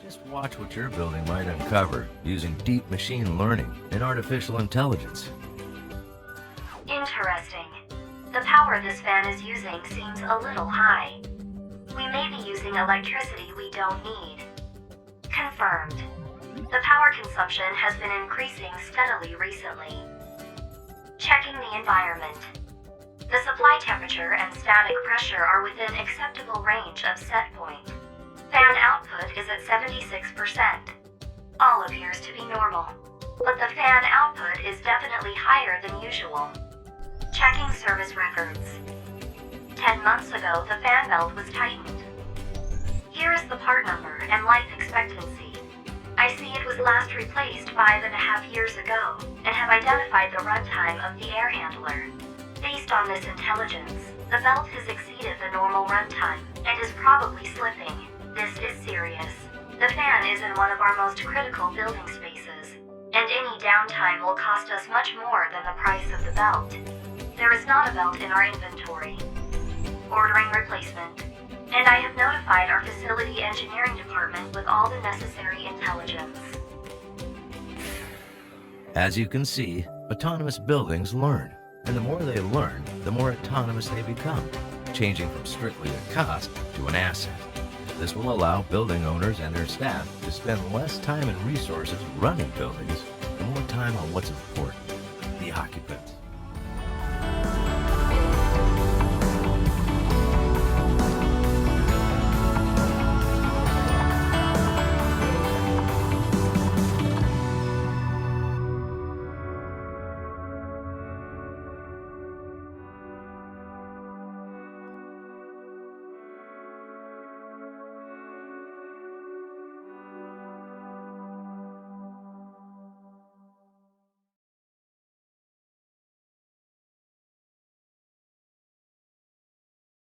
Just watch what your building might uncover using deep machine learning and artificial intelligence. Interesting. The power this fan is using seems a little high. We may be using electricity we don't need. Confirmed. The power consumption has been increasing steadily recently. Checking the environment. The supply temperature and static pressure are within acceptable range of set point. Fan output is at 76%. All appears to be normal, but the fan output is definitely higher than usual. Checking service records. 10 months ago, the fan belt was tightened. Here is the part number and life expectancy. I see it was last replaced 5.5 years ago, and have identified the runtime of the air handler. Based on this intelligence, the belt has exceeded the normal runtime, and is probably slipping. This is serious. The fan is in one of our most critical building spaces, and any downtime will cost us much more than the price of the belt. There is not a belt in our inventory. Ordering replacement. And I have notified our facility engineering department with all the necessary intelligence. As you can see, autonomous buildings learn, and the more they learn, the more autonomous they become, changing from strictly a cost to an asset. This will allow building owners and their staff to spend less time and resources running buildings and more time on what's important, the occupants.